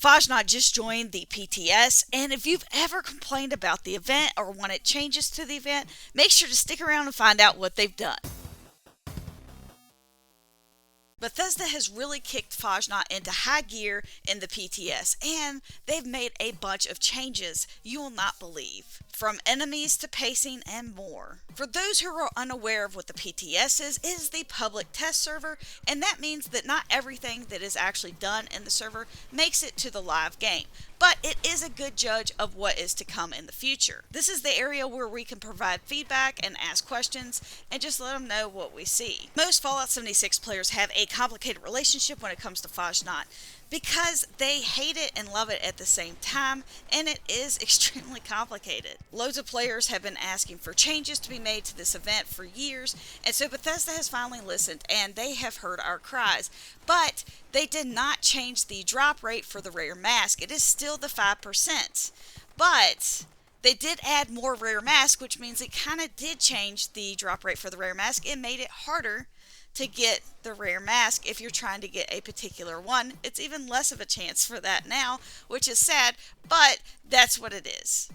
Fasnacht just joined the PTS, and if you've ever complained about the event or wanted changes to the event, make sure to stick around and find out what they've done. Bethesda has really kicked Fasnacht into high gear in the PTS, and they've made a bunch of changes you will not believe. From enemies to pacing and more. For those who are unaware of what the PTS is, it is the public test server, and that means that not everything that is actually done in the server makes it to the live game. But it is a good judge of what is to come in the future. This is the area where we can provide feedback and ask questions and just let them know what we see. Most Fallout 76 players have a complicated relationship when it comes to Fasnacht because they hate it and love it at the same time, and it is extremely complicated. Loads of players have been asking for changes to be made to this event for years, and so Bethesda has finally listened and they have heard our cries. But they did not change the drop rate for the rare mask. It is still the 5%. But they did add more rare mask, which means it kind of did change the drop rate for the rare mask. It made it harder to get the rare mask if you're trying to get a particular one. It's even less of a chance for that now, which is sad, but that's what it is.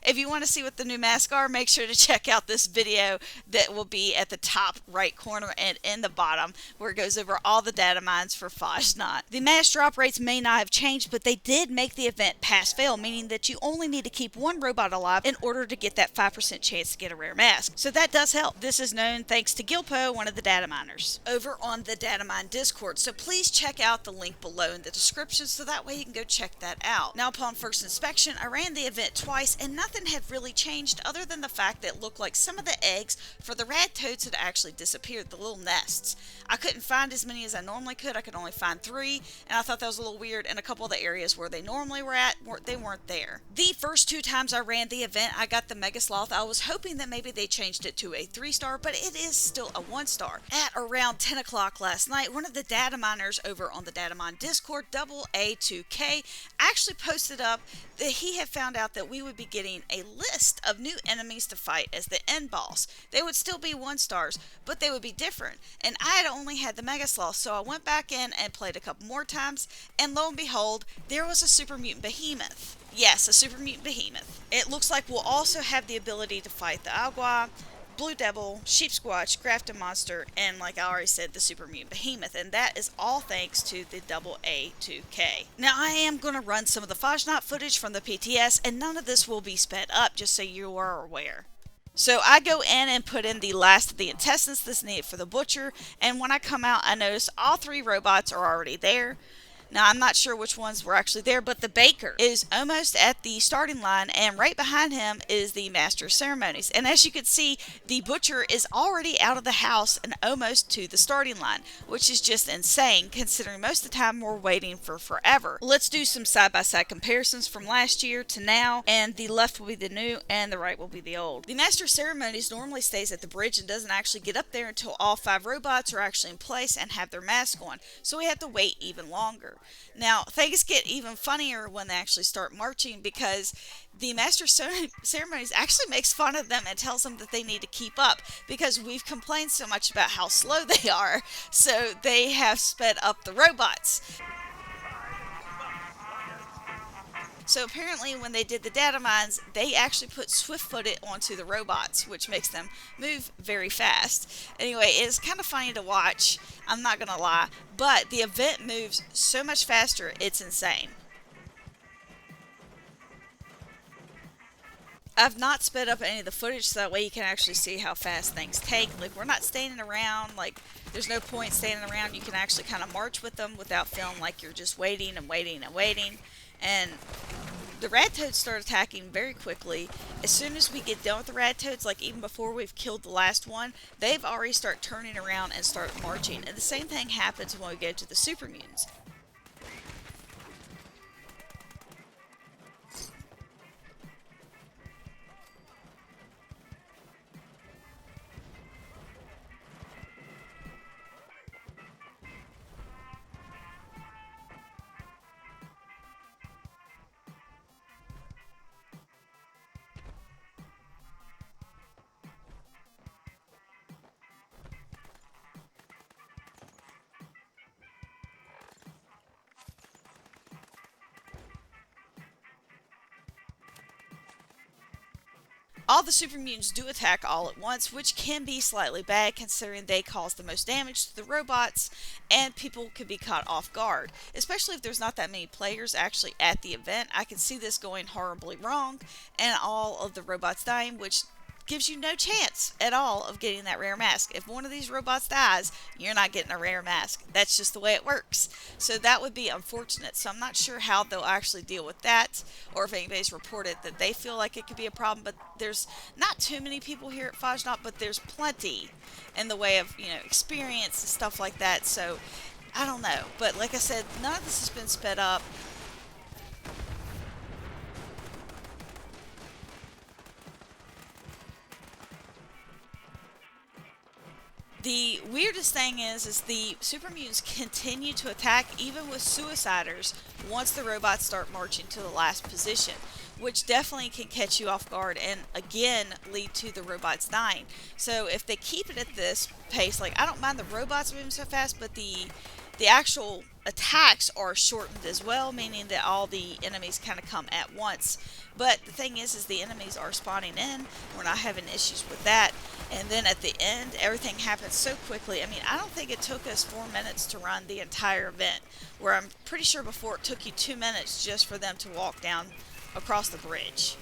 If you want to see what the new masks are, make sure to check out this video that will be at the top right corner and in the bottom, where it goes over all the data mines for Fasnacht. The mask drop rates may not have changed, but they did make the event pass-fail, meaning that you only need to keep one robot alive in order to get that 5% chance to get a rare mask. So that does help. This is known thanks to Gilpo, one of the data miners, over on the Datamine Discord. So please check out the link below in the description so that way you can go check that out. Now, upon first inspection, I ran the event twice and nothing had really changed other than the fact that it looked like some of the eggs for the rad toads had actually disappeared, the little nests. I couldn't find as many as I normally could. I could only find 3, and I thought that was a little weird, and a couple of the areas where they normally were at, they weren't there. The first 2 times I ran the event, I got the Mega Sloth. I was hoping that maybe they changed it to a 3-star, but it is still a 1-star. At around 10 o'clock last night, one of the data miners over on the Datamine Discord, AA2K, actually posted up that he had found out that we would be getting a list of new enemies to fight as the end boss. They would still be 1-stars, but they would be different. And I had only had the Mega Sloth, so I went back in and played a couple more times, and lo and behold, there was a Super Mutant Behemoth. Yes, a Super Mutant Behemoth. It looks like we'll also have the ability to fight the Agua, Blue Devil, Sheep Squatch, Grafton Monster, and like I already said, the Super Mutant Behemoth, and that is all thanks to the AA2K. Now, I am going to run some of the Fasnacht footage from the PTS, and none of this will be sped up, just so you are aware. So I go in and put in the last of the intestines that's needed for the butcher, and when I come out, I notice all 3 robots are already there. Now, I'm not sure which ones were actually there, but the baker is almost at the starting line, and right behind him is the master of ceremonies. And as you can see, the butcher is already out of the house and almost to the starting line, which is just insane, considering most of the time we're waiting for forever. Let's do some side-by-side comparisons from last year to now, and the left will be the new, and the right will be the old. The master of ceremonies normally stays at the bridge and doesn't actually get up there until all 5 robots are actually in place and have their mask on, so we have to wait even longer. Now, things get even funnier when they actually start marching, because the Master of Ceremonies actually makes fun of them and tells them that they need to keep up, because we've complained so much about how slow they are, so they have sped up the robots. So apparently when they did the data mines, they actually put swift-footed onto the robots, which makes them move very fast. Anyway, it's kind of funny to watch, I'm not going to lie, but the event moves so much faster, it's insane. I've not sped up any of the footage so that way you can actually see how fast things take. Like, we're not standing around, like, there's no point standing around. You can actually kind of march with them without feeling like you're just waiting and waiting and waiting. And the rat toads start attacking very quickly. As soon as we get done with the rat toads, like even before we've killed the last one, they've already start turning around and start marching. And the same thing happens when we go to the super mutants. All the super mutants do attack all at once, which can be slightly bad considering they cause the most damage to the robots and people could be caught off guard. Especially if there's not that many players actually at the event, I can see this going horribly wrong and all of the robots dying, which gives you no chance at all of getting that rare mask. If one of these robots dies, you're not getting a rare mask. That's just the way it works. So that would be unfortunate. So I'm not sure how they'll actually deal with that, or if anybody's reported that they feel like it could be a problem. But there's not too many people here at Fasnacht, but there's plenty in the way of, experience and stuff like that. So I don't know. But like I said, none of this has been sped up. The weirdest thing is the super mutants continue to attack even with suiciders once the robots start marching to the last position, which definitely can catch you off guard and again lead to the robots dying. So if they keep it at this pace, like I don't mind the robots moving so fast, but the actual attacks are shortened as well, meaning that all the enemies kind of come at once. But the thing is the enemies are spawning in. We're not having issues with that. And then at the end, everything happens so quickly. I mean, I don't think it took us 4 minutes to run the entire event, where I'm pretty sure before it took you 2 minutes just for them to walk down across the bridge.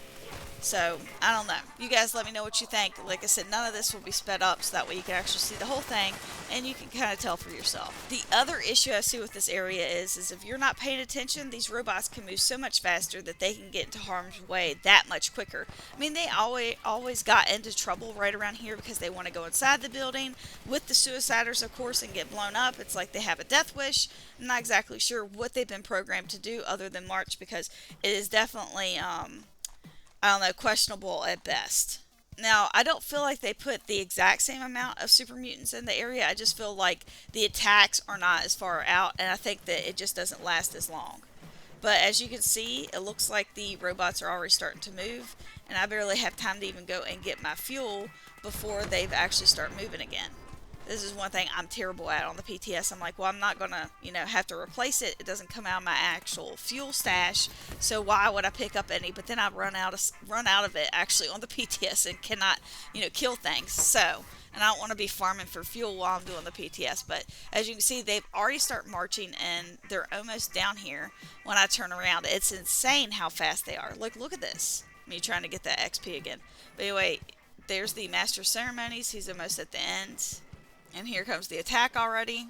So, I don't know. You guys let me know what you think. Like I said, none of this will be sped up, so that way you can actually see the whole thing, and you can kind of tell for yourself. The other issue I see with this area is if you're not paying attention, these robots can move so much faster that they can get into harm's way that much quicker. I mean, they always got into trouble right around here because they want to go inside the building with the suiciders, of course, and get blown up. It's like they have a death wish. I'm not exactly sure what they've been programmed to do other than march, because it is definitely, I don't know, questionable at best. Now, I don't feel like they put the exact same amount of super mutants in the area. I just feel like the attacks are not as far out, and I think that it just doesn't last as long. But as you can see, it looks like the robots are already starting to move, and I barely have time to even go and get my fuel before they've actually start moving again. This is one thing I'm terrible at on the PTS. I'm like, well, I'm not gonna, have to replace it. It doesn't come out of my actual fuel stash, so why would I pick up any? But then I run out of it actually on the PTS and cannot, kill things. So, and I don't want to be farming for fuel while I'm doing the PTS. But as you can see, they've already started marching and they're almost down here. When I turn around, it's insane how fast they are. Look at this. Me trying to get that XP again. But anyway, there's the Master of Ceremonies. He's almost at the end. And here comes the attack already.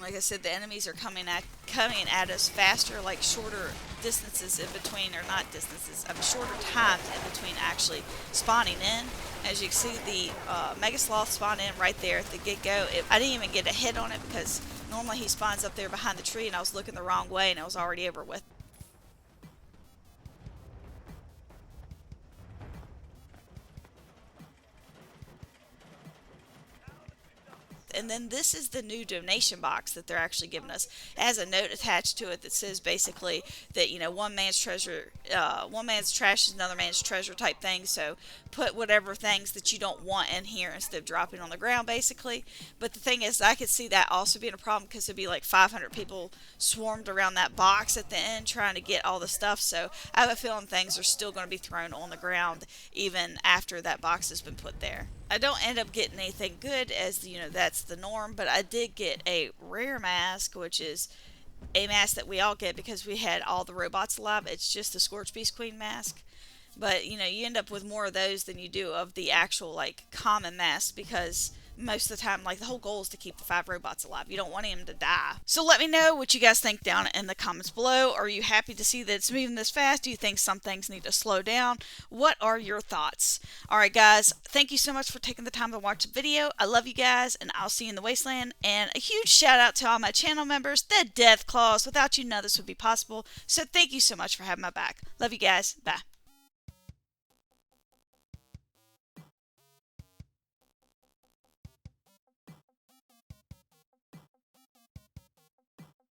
Like I said, the enemies are coming at us faster, like shorter distances in between, or not distances, shorter times in between actually spawning in. As you can see, the Mega Sloth spawned in right there at the get-go. I didn't even get a hit on it because normally he spawns up there behind the tree, and I was looking the wrong way, and it was already over with. And then this is the new donation box that they're actually giving us. It has a note attached to it that says basically that, one man's trash is another man's treasure type thing. So put whatever things that you don't want in here instead of dropping on the ground, basically. But the thing is, I could see that also being a problem because it'd be like 500 people swarmed around that box at the end trying to get all the stuff. So I have a feeling things are still going to be thrown on the ground even after that box has been put there. I don't end up getting anything good, as that's the norm, but I did get a rare mask, which is a mask that we all get because we had all the robots alive. It's just the Scorch Beast Queen mask. But you end up with more of those than you do of the actual common mask, because most of the time, the whole goal is to keep the 5 robots alive. You don't want them to die. So let me know what you guys think down in the comments below. Are you happy to see that it's moving this fast? Do you think some things need to slow down? What are your thoughts? Alright guys, thank you so much for taking the time to watch the video. I love you guys, and I'll see you in the wasteland. And a huge shout out to all my channel members, the Death Claws. Without you, none of this would be possible. So thank you so much for having my back. Love you guys. Bye.